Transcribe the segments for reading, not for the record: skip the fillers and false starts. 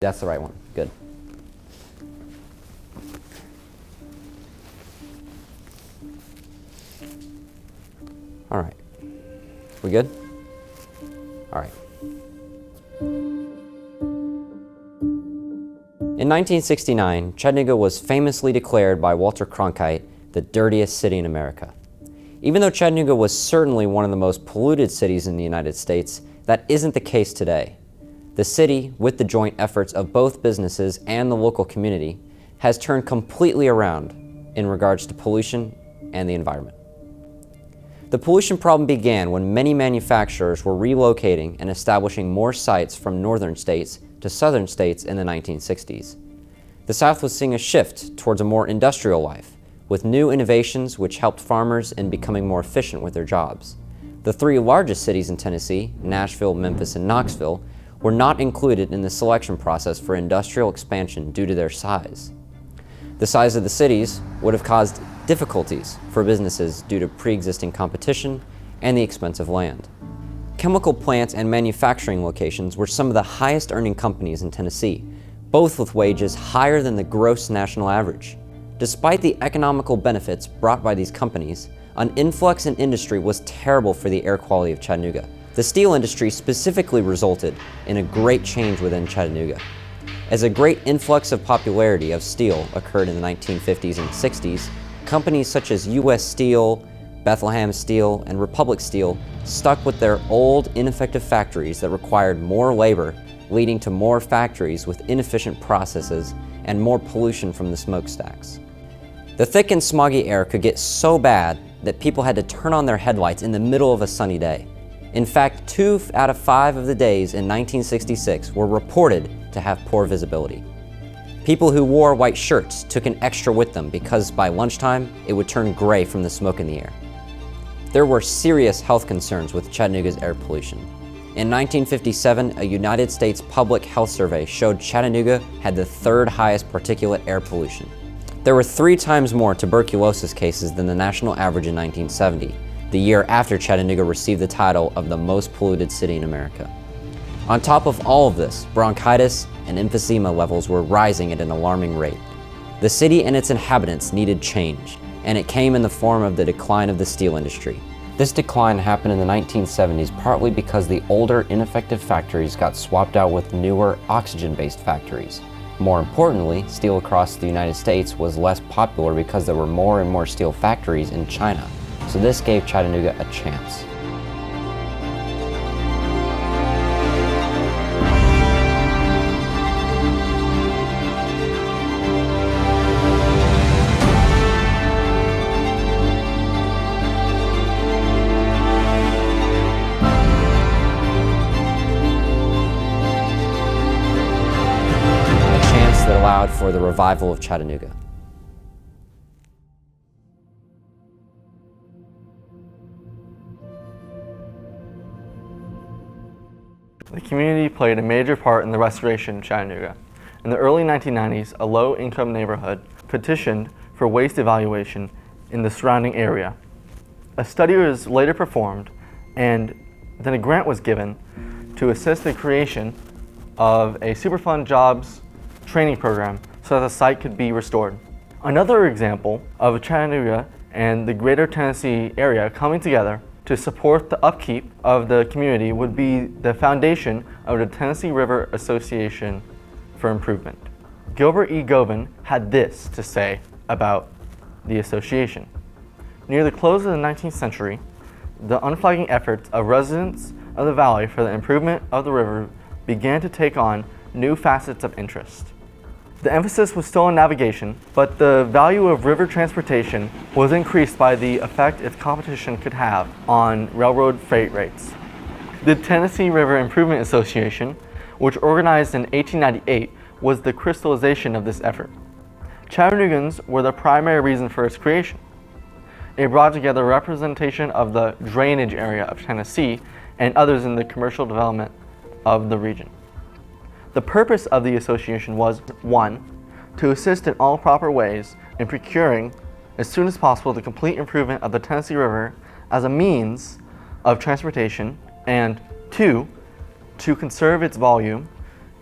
That's the right one. Good. All right. We good? All right. In 1969, Chattanooga was famously declared by Walter Cronkite the dirtiest city in America. Even though Chattanooga was certainly one of the most polluted cities in the United States, that isn't the case today. The city, with the joint efforts of both businesses and the local community, has turned completely around in regards to pollution and the environment. The pollution problem began when many manufacturers were relocating and establishing more sites from northern states to southern states in the 1960s. The South was seeing a shift towards a more industrial life, with new innovations which helped farmers in becoming more efficient with their jobs. The three largest cities in Tennessee, Nashville, Memphis, and Knoxville, were not included in the selection process for industrial expansion due to their size. The size of the cities would have caused difficulties for businesses due to pre-existing competition and the expense of land. Chemical plants and manufacturing locations were some of the highest earning companies in Tennessee, both with wages higher than the gross national average. Despite the economical benefits brought by these companies, an influx in industry was terrible for the air quality of Chattanooga. The steel industry specifically resulted in a great change within Chattanooga. As a great influx of popularity of steel occurred in the 1950s and 60s, companies such as U.S. Steel, Bethlehem Steel, and Republic Steel stuck with their old, ineffective factories that required more labor, leading to more factories with inefficient processes and more pollution from the smokestacks. The thick and smoggy air could get so bad that people had to turn on their headlights in the middle of a sunny day. In fact, 2 out of 5 of the days in 1966 were reported to have poor visibility. People who wore white shirts took an extra with them because by lunchtime, it would turn gray from the smoke in the air. There were serious health concerns with Chattanooga's air pollution. In 1957, a United States public health survey showed Chattanooga had the 3rd highest particulate air pollution. There were 3 times more tuberculosis cases than the national average in 1970, the year after Chattanooga received the title of the most polluted city in America. On top of all of this, bronchitis and emphysema levels were rising at an alarming rate. The city and its inhabitants needed change, and it came in the form of the decline of the steel industry. This decline happened in the 1970s partly because the older, ineffective factories got swapped out with newer, oxygen-based factories. More importantly, steel across the United States was less popular because there were more and more steel factories in China, so this gave Chattanooga a chance. That allowed for the revival of Chattanooga. The community played a major part in the restoration of Chattanooga. In the early 1990s, a low-income neighborhood petitioned for waste evaluation in the surrounding area. A study was later performed, and then a grant was given to assist the creation of a Superfund jobs training program so that the site could be restored. Another example of Chattanooga and the greater Tennessee area coming together to support the upkeep of the community would be the foundation of the Tennessee River Association for Improvement. Gilbert E. Govan had this to say about the association. Near the close of the 19th century, the unflagging efforts of residents of the valley for the improvement of the river began to take on new facets of interest. The emphasis was still on navigation, but the value of river transportation was increased by the effect its competition could have on railroad freight rates. The Tennessee River Improvement Association, which organized in 1898, was the crystallization of this effort. Chattanoogans were the primary reason for its creation. It brought together representation of the drainage area of Tennessee and others in the commercial development of the region. The purpose of the association was, 1, to assist in all proper ways in procuring, as soon as possible, the complete improvement of the Tennessee River as a means of transportation, and 2, to conserve its volume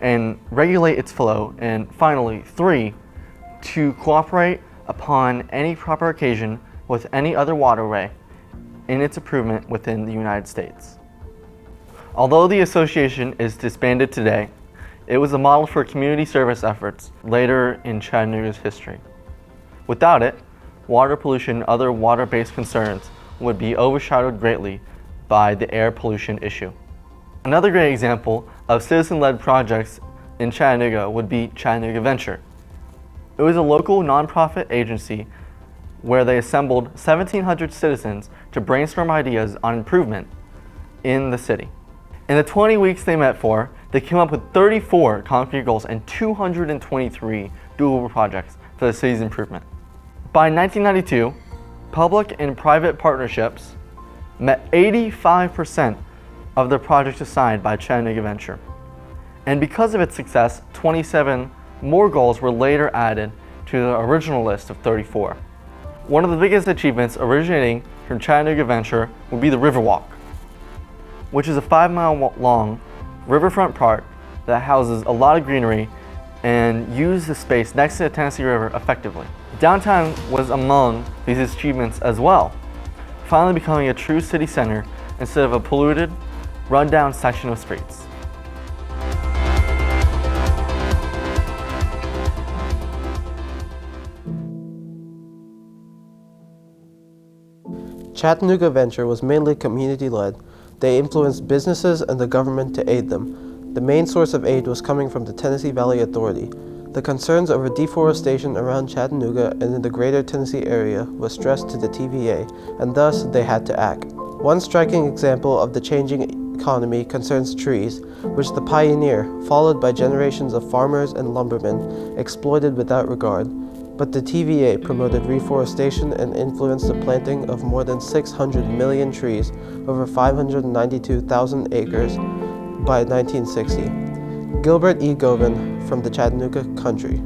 and regulate its flow. And finally, 3, to cooperate upon any proper occasion with any other waterway in its improvement within the United States. Although the association is disbanded today, it was a model for community service efforts later in Chattanooga's history. Without it, water pollution and other water-based concerns would be overshadowed greatly by the air pollution issue. Another great example of citizen-led projects in Chattanooga would be Chattanooga Venture. It was a local nonprofit agency where they assembled 1,700 citizens to brainstorm ideas on improvement in the city. In the 20 weeks they met for, they came up with 34 concrete goals and 223 doable projects for the city's improvement. By 1992, public and private partnerships met 85% of the projects assigned by Chattanooga Venture. And because of its success, 27 more goals were later added to the original list of 34. One of the biggest achievements originating from Chattanooga Venture would be the Riverwalk, which is a 5-mile long riverfront park that houses a lot of greenery and uses the space next to the Tennessee River effectively. Downtown was among these achievements as well, finally becoming a true city center instead of a polluted, run-down section of streets. Chattanooga Venture was mainly community-led. They influenced businesses and the government to aid them. The main source of aid was coming from the Tennessee Valley Authority. The concerns over deforestation around Chattanooga and in the greater Tennessee area was stressed to the TVA, and thus they had to act. One striking example of the changing economy concerns trees, which the pioneer, followed by generations of farmers and lumbermen, exploited without regard. But the TVA promoted reforestation and influenced the planting of more than 600 million trees over 592,000 acres by 1960. Gilbert E. Govan from the Chattanooga Country.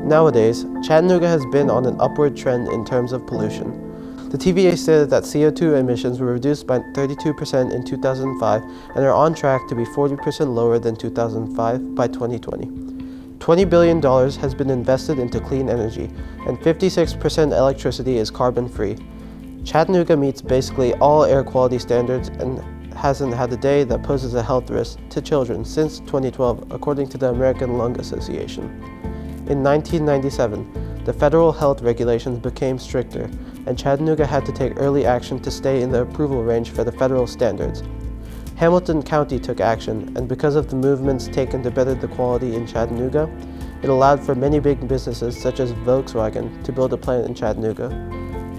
Nowadays, Chattanooga has been on an upward trend in terms of pollution. The TVA stated that CO2 emissions were reduced by 32% in 2005 and are on track to be 40% lower than 2005 by 2020. $20 billion has been invested into clean energy, and 56% electricity is carbon-free. Chattanooga meets basically all air quality standards and hasn't had a day that poses a health risk to children since 2012, according to the American Lung Association. In 1997, the federal health regulations became stricter, and Chattanooga had to take early action to stay in the approval range for the federal standards. Hamilton County took action, and because of the movements taken to better the quality in Chattanooga, it allowed for many big businesses such as Volkswagen to build a plant in Chattanooga.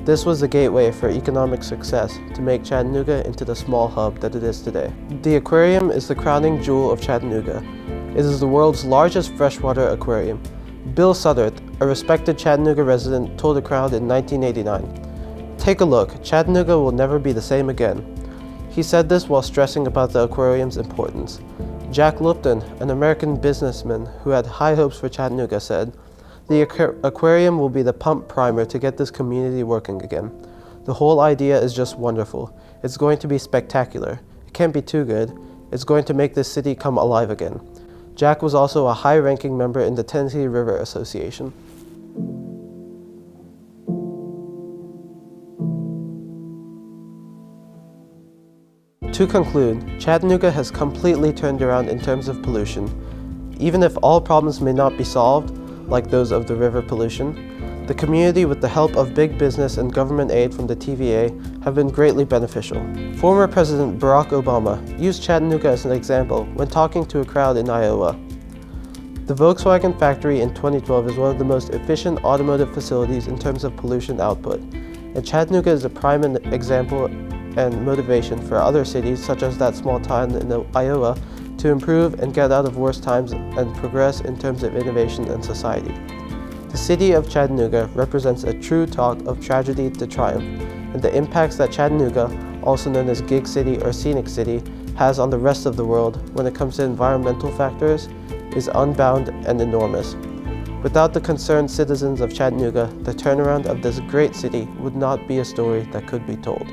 This was the gateway for economic success to make Chattanooga into the small hub that it is today. The aquarium is the crowning jewel of Chattanooga. It is the world's largest freshwater aquarium. Bill Sudderth, a respected Chattanooga resident, told the crowd in 1989, "Take a look, Chattanooga will never be the same again." He said this while stressing about the aquarium's importance. Jack Lupton, an American businessman who had high hopes for Chattanooga, said, "The aquarium will be the pump primer to get this community working again. The whole idea is just wonderful. It's going to be spectacular. It can't be too good. It's going to make this city come alive again." Jack was also a high-ranking member in the Tennessee River Association. To conclude, Chattanooga has completely turned around in terms of pollution. Even if all problems may not be solved, like those of the river pollution, the community, with the help of big business and government aid from the TVA, have been greatly beneficial. Former President Barack Obama used Chattanooga as an example when talking to a crowd in Iowa. The Volkswagen factory in 2012 is one of the most efficient automotive facilities in terms of pollution output, and Chattanooga is a prime example and motivation for other cities such as that small town in Iowa to improve and get out of worse times and progress in terms of innovation and society. The city of Chattanooga represents a true talk of tragedy to triumph, and the impacts that Chattanooga, also known as Gig City or Scenic City, has on the rest of the world when it comes to environmental factors is unbound and enormous. Without the concerned citizens of Chattanooga, the turnaround of this great city would not be a story that could be told.